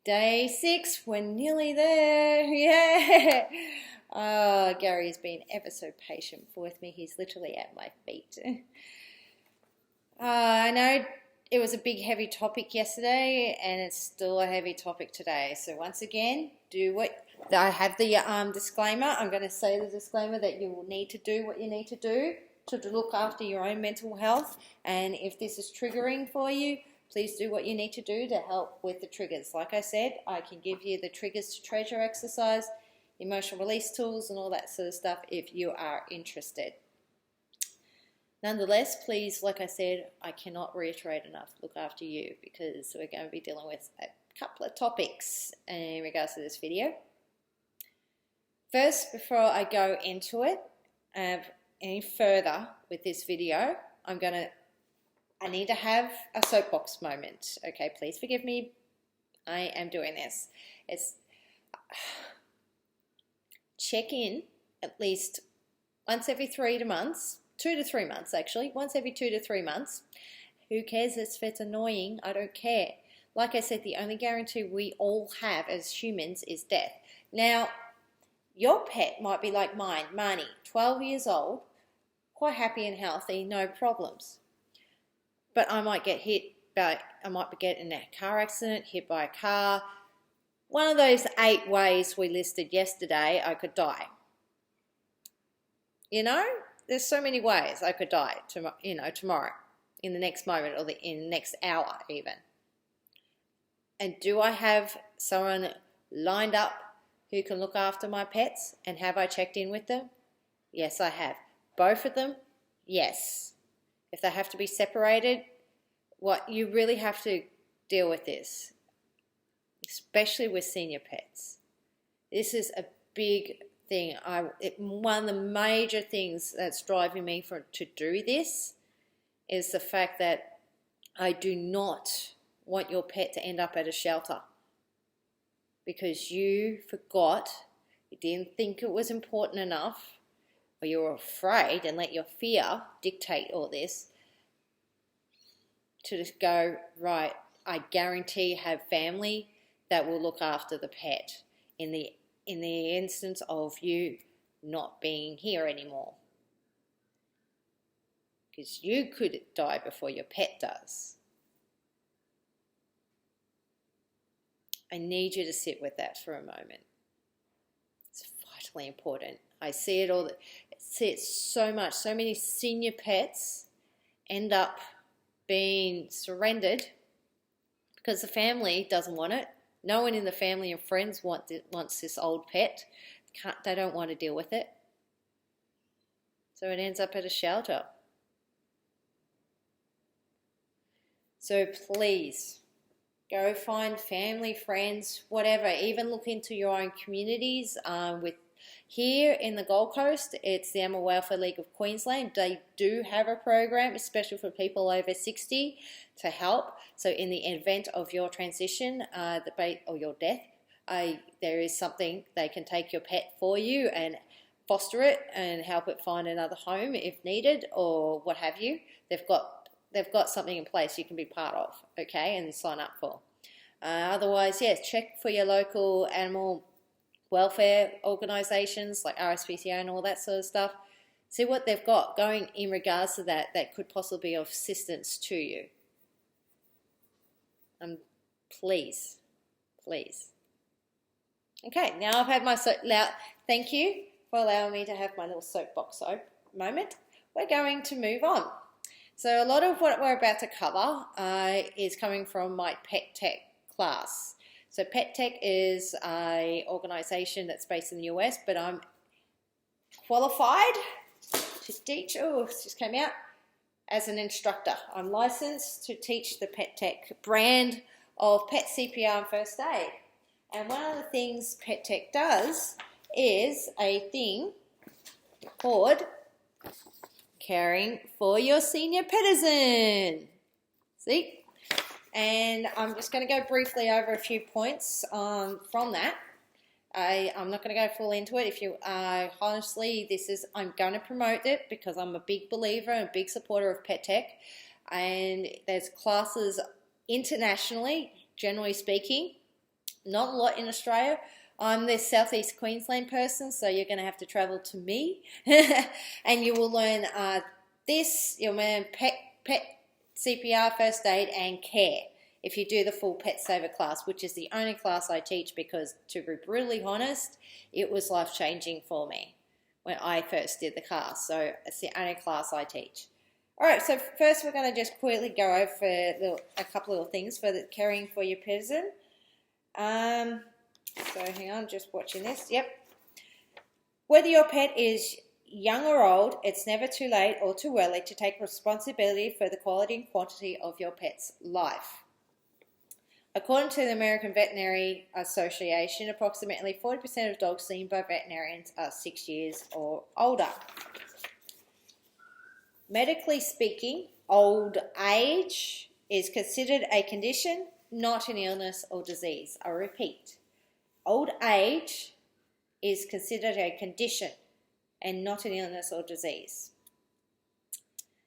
Day 6, we're nearly there. Yeah. Oh, Gary's been ever so patient with me. He's literally at my feet. I know it was a big, heavy topic yesterday, and it's still a heavy topic today. So once again, I have the disclaimer. I'm going to say the disclaimer that you will need to do what you need to do to look after your own mental health. And if this is triggering for you, please do what you need to do to help with the triggers. Like I said, I can give you the triggers to treasure exercise, emotional release tools, and all that sort of stuff if you are interested. Nonetheless, please, like I said, I cannot reiterate enough, look after you, because we're going to be dealing with a couple of topics in regards to this video. First, before I go into it any further with this video, I need to have a soapbox moment. Okay, please forgive me. I am doing this. Check in at least once every 3 months, 2 to 3 months actually, once every 2 to 3 months. Who cares if it's annoying? I don't care. Like I said, the only guarantee we all have as humans is death. Now, your pet might be like mine, Marnie, 12 years old, quite happy and healthy, no problems. But I might get in a car accident, hit by a car. One of those 8 ways we listed yesterday, I could die. You know, there's so many ways I could die, tomorrow, in the next moment, or in the next hour even. And do I have someone lined up who can look after my pets? And have I checked in with them? Yes, I have. Both of them? Yes. If they have to be separated, you really have to deal with this, especially with senior pets. This is a big thing. One of the major things that's driving me to do this is the fact that I do not want your pet to end up at a shelter because you forgot, you didn't think it was important enough, or you were afraid and let your fear dictate all this, to just go, right, I guarantee have family that will look after the pet in the instance of you not being here anymore. Because you could die before your pet does. I need you to sit with that for a moment. It's vitally important. I see it so much. So many senior pets end up being surrendered because the family doesn't want it. No one in the family and friends wants this old pet. They don't want to deal with it. So it ends up at a shelter. So please, go find family, friends, whatever. Even look into your own communities. Here in the Gold Coast, it's the Animal Welfare League of Queensland. They do have a program, especially for people over 60, to help. So in the event of your transition or your death, there is something they can take your pet for you and foster it and help it find another home if needed or what have you. They've got something in place you can be part of, okay, and sign up for. Otherwise, yes, check for your local animal welfare organisations like RSPCA and all that sort of stuff. See what they've got going in regards to that could possibly be of assistance to you. Please. Okay, now I've had my thank you for allowing me to have my little soapbox moment. We're going to move on. So a lot of what we're about to cover is coming from my Pet Tech class. So Pet Tech is an organisation that's based in the US, but I'm qualified to teach, it just came out, as an instructor. I'm licensed to teach the Pet Tech brand of pet CPR and first aid. And one of the things Pet Tech does is a thing called caring for your senior petizen. See? And I'm just going to go briefly over a few points from that. I'm not going to go full into it. Honestly, I'm going to promote it because I'm a big believer and a big supporter of Pet Tech. And there's classes internationally, generally speaking, not a lot in Australia. I'm the Southeast Queensland person, so you're going to have to travel to me. And you will learn this. You'll learn pet CPR, first aid, and care if you do the full Pet Saver class, which is the only class I teach because, to be brutally honest, it was life-changing for me when I first did the class. So it's the only class I teach. All right, so first we're going to just quickly go over a couple of little things for the caring for your person. So hang on, just watching this. Yep. Whether your pet is young or old, it's never too late or too early to take responsibility for the quality and quantity of your pet's life. According to the American Veterinary Association, approximately 40% of dogs seen by veterinarians are 6 years or older. Medically speaking, old age is considered a condition, not an illness or disease. I repeat, old age is considered a condition and not an illness or disease.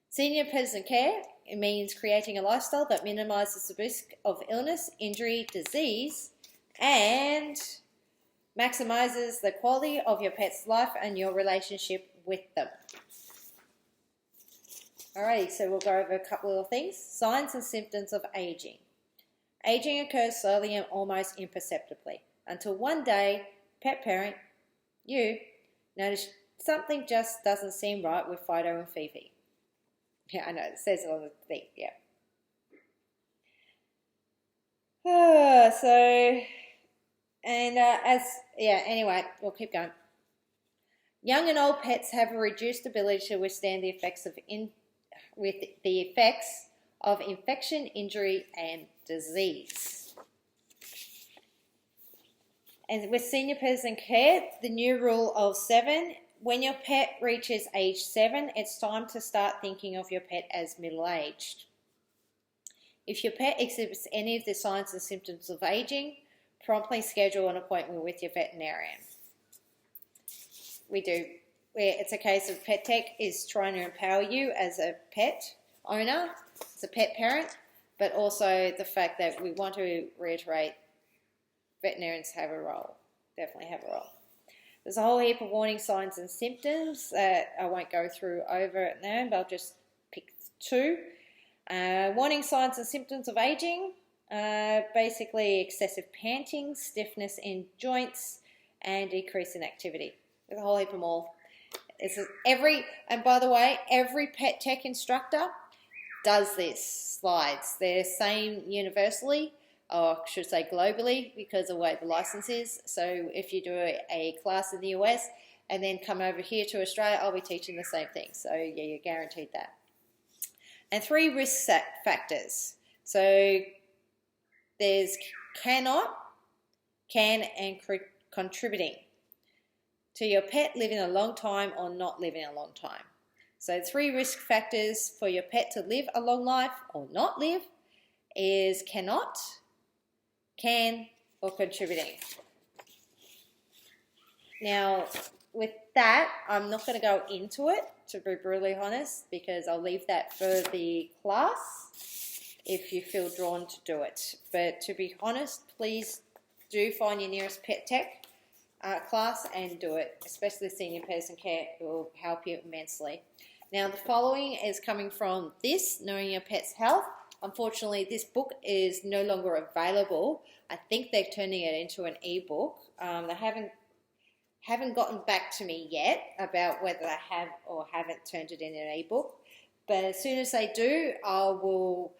Senior Pets Care, it means creating a lifestyle that minimises the risk of illness, injury, disease, and maximises the quality of your pet's life and your relationship with them. Alrighty, so we'll go over a couple of things. Signs and symptoms of aging. Aging occurs slowly and almost imperceptibly until one day, pet parent, you, notice something just doesn't seem right with Fido and Fifi. Yeah, I know, it says it on the thing, yeah. Anyway, we'll keep going. Young and old pets have a reduced ability to withstand the effects of infection, injury, and disease. And with Senior Pets Care, the new rule of 7, when your pet reaches age 7, it's time to start thinking of your pet as middle-aged. If your pet exhibits any of the signs and symptoms of aging, promptly schedule an appointment with your veterinarian. We do. It's a case of Pet Tech is trying to empower you as a pet owner, as a pet parent, but also the fact that we want to reiterate veterinarians have a role, definitely have a role. There's a whole heap of warning signs and symptoms that I won't go through over it now, but I'll just pick 2. Warning signs and symptoms of aging, basically excessive panting, stiffness in joints, and decrease in activity. There's a whole heap of more. And by the way, every Pet Tech instructor does this slides. They're same universally, or I should say globally, because of the way the license is. So if you do a class in the US and then come over here to Australia, I'll be teaching the same thing. So yeah, you're guaranteed that. And 3 risk factors. So there's cannot, can, and contributing to your pet living a long time or not living a long time. So 3 risk factors for your pet to live a long life or not live is cannot, can, or contributing. Now, with that, I'm not going to go into it, to be brutally honest, because I'll leave that for the class if you feel drawn to do it. But to be honest, please do find your nearest Pet Tech class and do it, especially Senior Pets Care. It will help you immensely. Now, the following is coming from this, Knowing Your Pet's Health. Unfortunately, this book is no longer available. I think they're turning it into an ebook. They haven't gotten back to me yet about whether they have or haven't turned it into an ebook. But as soon as they do, I will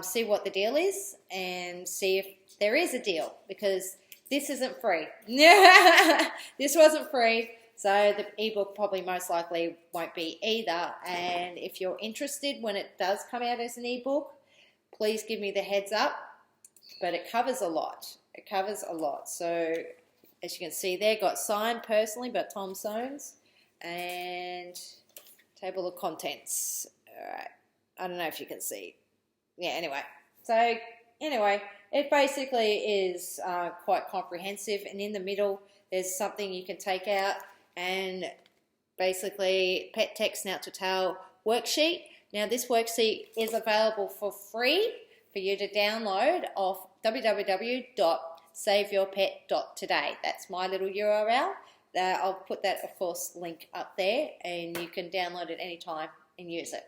see what the deal is and see if there is a deal, because this isn't free. This wasn't free, so the ebook probably most likely won't be either. And if you're interested when it does come out as an ebook, please give me the heads up. But it covers a lot. It covers a lot. So as you can see there, got signed personally by Tom Soames and table of contents. All right. I don't know if you can see. Yeah, anyway. So anyway, it basically is quite comprehensive, and in the middle there's something you can take out, and basically Pet Tech Snout to Tail worksheet. Now this worksheet is available for free for you to download off www.snouttotail.com. saveyourpet.today. That's my little URL. I'll put that, of course, link up there, and you can download it anytime and use it.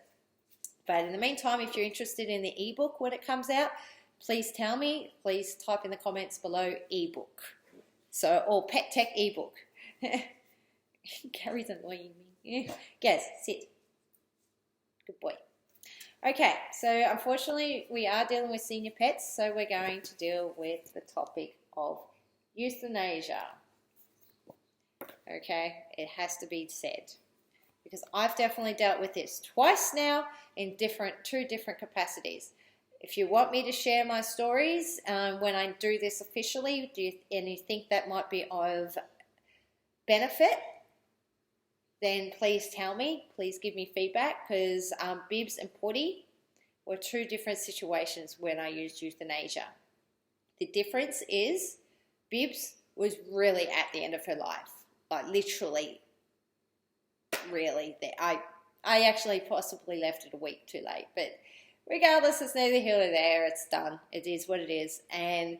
But in the meantime, if you're interested in the ebook when it comes out, please tell me. Please type in the comments below ebook. Or pet tech ebook. Gary's annoying me. Yes, sit. Good boy. Okay, so unfortunately we are dealing with senior pets, so we're going to deal with the topic of euthanasia. Okay, it has to be said, because I've definitely dealt with this twice now in two different capacities. If you want me to share my stories when I do this officially, and you think that might be of benefit, then please tell me. Please give me feedback, because Bibs and Putty were two different situations when I used euthanasia. The difference is Bibs was really at the end of her life, like literally, really. I actually possibly left it a week too late, but regardless, it's neither here nor there. It's done. It is what it is, and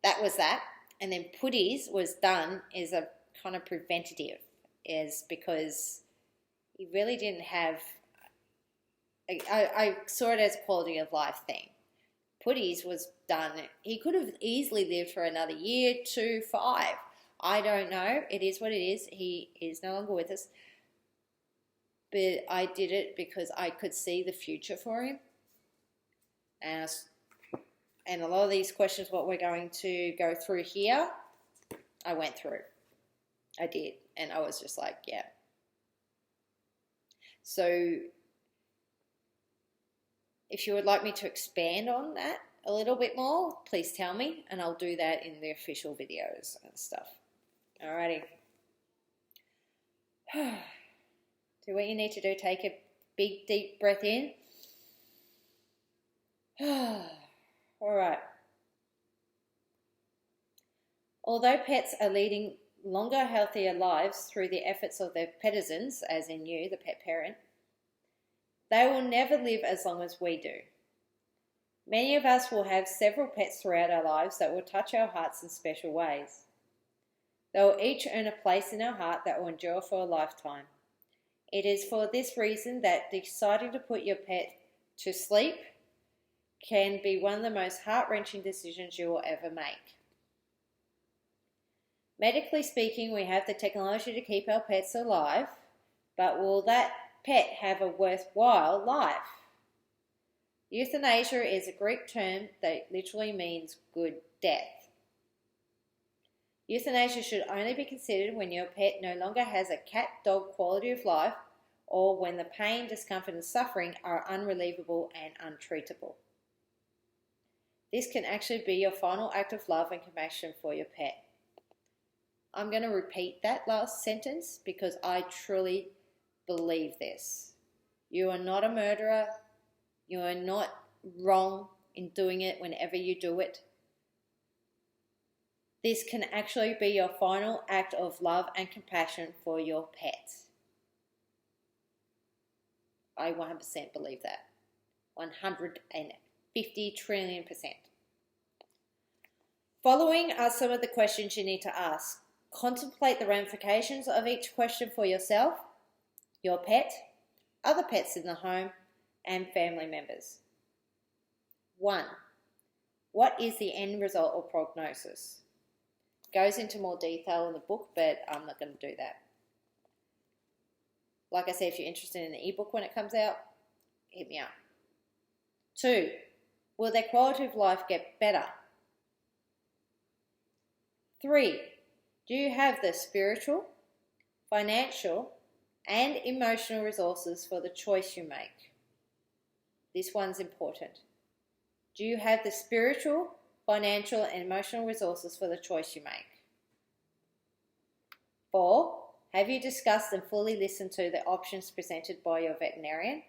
that was that. And then Putty's was done as a kind of preventative, is because he really didn't have, I saw it as a quality of life thing. Putty's was done. He could have easily lived for another year, 2, 5. I don't know. It is what it is. He is no longer with us. But I did it because I could see the future for him. And a lot of these questions, what we're going to go through here, I went through. I did. And I was just like, yeah. So if you would like me to expand on that a little bit more, please tell me, and I'll do that in the official videos and stuff. Alrighty. Do what you need to do. Take a big, deep breath in. Alright. Although pets are leading longer, healthier lives through the efforts of their petizens, as in you, the pet parent, they will never live as long as we do. Many of us will have several pets throughout our lives that will touch our hearts in special ways. They will each earn a place in our heart that will endure for a lifetime. It is for this reason that deciding to put your pet to sleep can be one of the most heart-wrenching decisions you will ever make. Medically speaking, we have the technology to keep our pets alive, but will that pet have a worthwhile life? Euthanasia is a Greek term that literally means good death. Euthanasia should only be considered when your pet no longer has a cat-dog quality of life, or when the pain, discomfort and suffering are unrelievable and untreatable. This can actually be your final act of love and compassion for your pet. I'm going to repeat that last sentence because I truly believe this. You are not a murderer. You are not wrong in doing it whenever you do it. This can actually be your final act of love and compassion for your pet. I 100% believe that. 150 trillion%. Following are some of the questions you need to ask. Contemplate the ramifications of each question for yourself, your pet, other pets in the home, and family members. 1. What is the end result or prognosis? Goes into more detail in the book, but I'm not going to do that. Like I said, if you're interested in the ebook when it comes out, hit me up. 2. Will their quality of life get better? 3. Do you have the spiritual, financial, and emotional resources for the choice you make? This one's important. Do you have the spiritual, financial, and emotional resources for the choice you make? 4. Have you discussed and fully listened to the options presented by your veterinarian?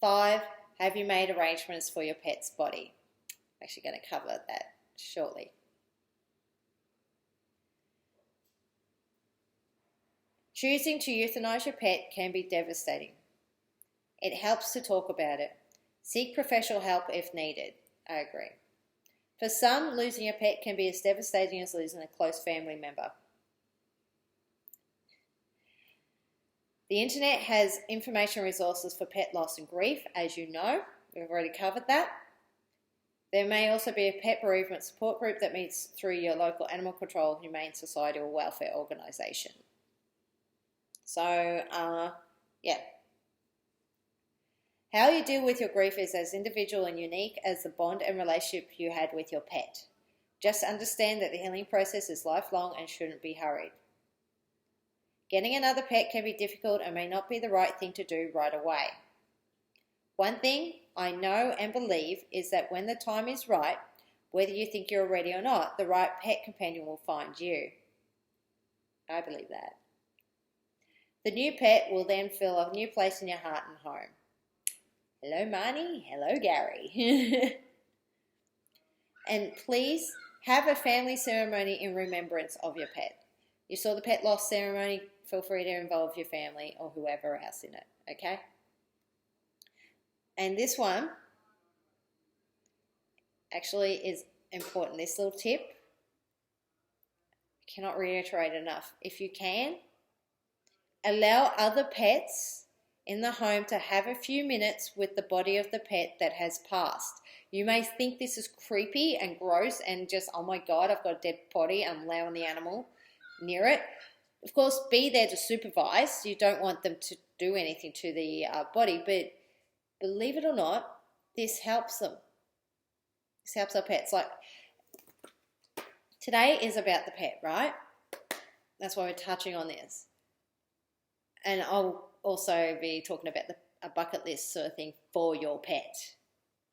5. Have you made arrangements for your pet's body? I'm actually going to cover that shortly. Choosing to euthanize your pet can be devastating. It helps to talk about it. Seek professional help if needed. I agree. For some, losing a pet can be as devastating as losing a close family member. The internet has information resources for pet loss and grief, as you know. We've already covered that. There may also be a pet bereavement support group that meets through your local animal control, humane society or welfare organisation. So, yeah. How you deal with your grief is as individual and unique as the bond and relationship you had with your pet. Just understand that the healing process is lifelong and shouldn't be hurried. Getting another pet can be difficult and may not be the right thing to do right away. One thing I know and believe is that when the time is right, whether you think you're ready or not, the right pet companion will find you. I believe that. The new pet will then fill a new place in your heart and home. Hello, Marnie. Hello, Gary. And please have a family ceremony in remembrance of your pet. You saw the pet loss ceremony, feel free to involve your family or whoever else in it, okay? And this one actually is important. This little tip, I cannot reiterate enough. If you can, allow other pets in the home to have a few minutes with the body of the pet that has passed. You may think this is creepy and gross and just, oh my God, I've got a dead body, I'm allowing the animal near it. Of course, be there to supervise. You don't want them to do anything to the body, but believe it or not, this helps them. This helps our pets. Like, today is about the pet, right? That's why we're touching on this. And I'll also be talking about a bucket list sort of thing for your pet,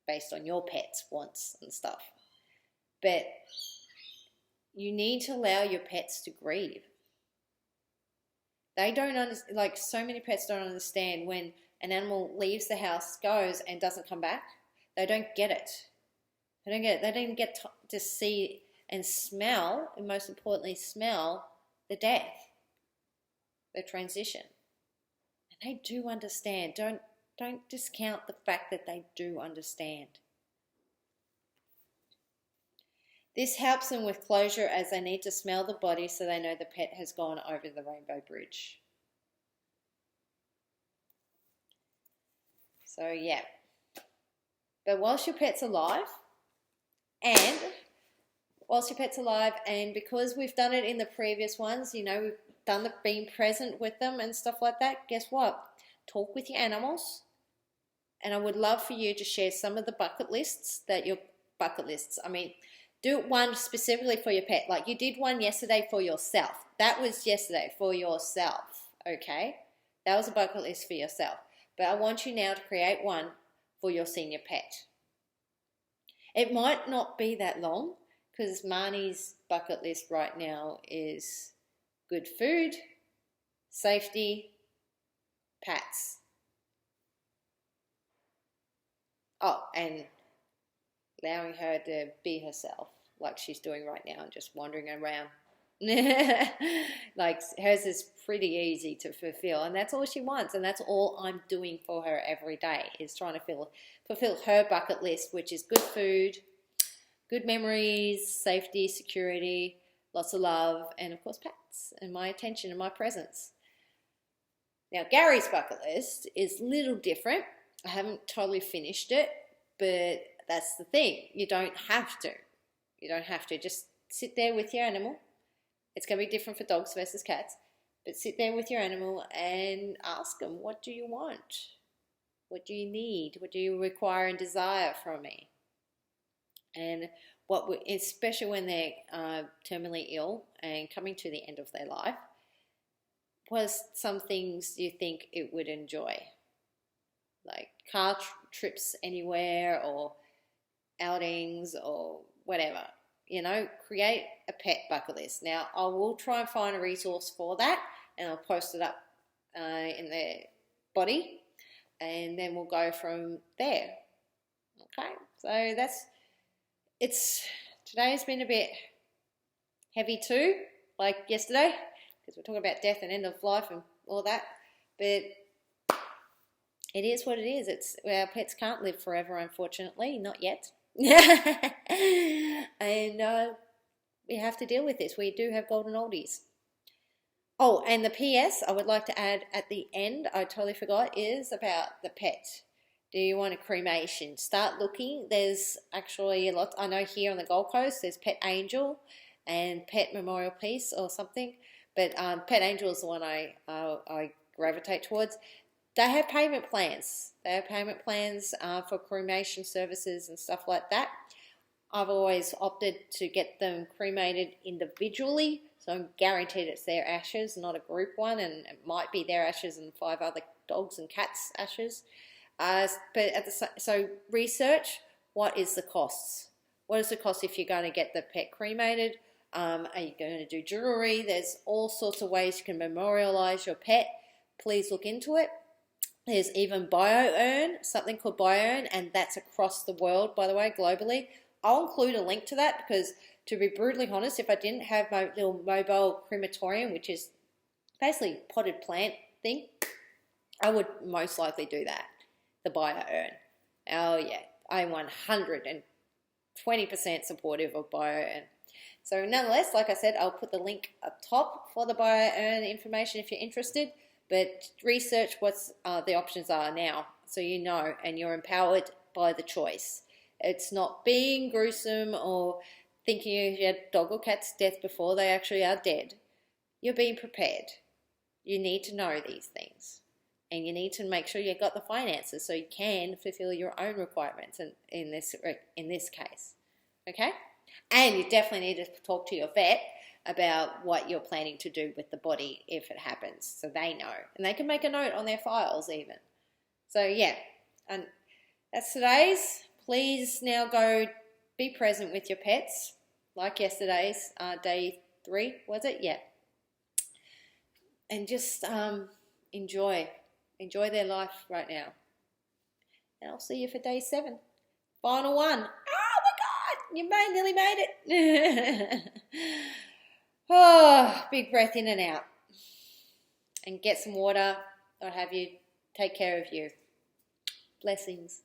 based on your pet's wants and stuff. But you need to allow your pets to grieve. They don't understand, like so many pets don't understand when an animal leaves the house, goes and doesn't come back. They don't get it. They don't get it. They don't even get to see and smell, and most importantly, smell the death, the transition. And they do understand. Don't discount the fact that they do understand. This helps them with closure as they need to smell the body so they know the pet has gone over the rainbow bridge. So yeah. But whilst your pet's alive, and because we've done it in the previous ones, you know, we've done the being present with them and stuff like that, guess what? Talk with your animals. And I would love for you to share some of the bucket lists do one specifically for your pet. Like you did one yesterday for yourself. That was yesterday for yourself, okay? That was a bucket list for yourself. But I want you now to create one for your senior pet. It might not be that long because Marnie's bucket list right now is good food, safety, pats. Oh, and allowing her to be herself like she's doing right now and just wandering around. Like hers is pretty easy to fulfill, and that's all she wants, and that's all I'm doing for her every day is trying to fulfill her bucket list, which is good food, good memories, safety, security, lots of love, and of course pets and my attention and my presence. Now Gary's bucket list is a little different. I haven't totally finished it, but that's the thing. You don't have to. You don't have to. Just sit there with your animal. It's going to be different for dogs versus cats. But sit there with your animal and ask them, what do you want? What do you need? What do you require and desire from me? And especially when they're terminally ill and coming to the end of their life, was some things you think it would enjoy? Like car trips anywhere or outings or whatever, you know, create a pet bucket list. Now, I will try and find a resource for that and I'll post it up in the body and then we'll go from there. Okay, so today's been a bit heavy too, like yesterday, because we're talking about death and end of life and all that, but it is what it is. Our pets can't live forever, unfortunately, not yet. And we have to deal with this. We do have golden oldies. Oh, and the PS I would like to add at the end, I totally forgot, is about the pet. Do you want a cremation? Start looking. There's actually a lot. I know here on the Gold Coast, there's Pet Angel and Pet Memorial Peace or something. But Pet Angel is the one I gravitate towards. They have payment plans. They have payment plans for cremation services and stuff like that. I've always opted to get them cremated individually, so I'm guaranteed it's their ashes, not a group one, and it might be their ashes and 5 other dogs and cats' ashes. So research, what is the costs? What is the cost if you're going to get the pet cremated? Are you going to do jewelry? There's all sorts of ways you can memorialize your pet. Please look into it. There's even BioUrn, something called BioUrn, and that's across the world, by the way, globally. I'll include a link to that because, to be brutally honest, if I didn't have my little mobile crematorium, which is basically potted plant thing, I would most likely do that, the BioUrn. Oh yeah, I'm 120% supportive of BioUrn. So nonetheless, like I said, I'll put the link up top for the BioUrn information if you're interested, but research what the options are now so you know and you're empowered by the choice. It's not being gruesome or thinking you had dog or cat's death before they actually are dead. You're being prepared. You need to know these things. And you need to make sure you've got the finances so you can fulfill your own requirements in this case. Okay? And you definitely need to talk to your vet about what you're planning to do with the body if it happens, so they know. And they can make a note on their files even. So yeah, and that's today's. Please now go be present with your pets, like yesterday's, day 3, was it? Yeah. And just enjoy their life right now. And I'll see you for day 7. Final one. Oh my God, you nearly made it. Oh, big breath in and out. And get some water, or have you. Take care of you. Blessings.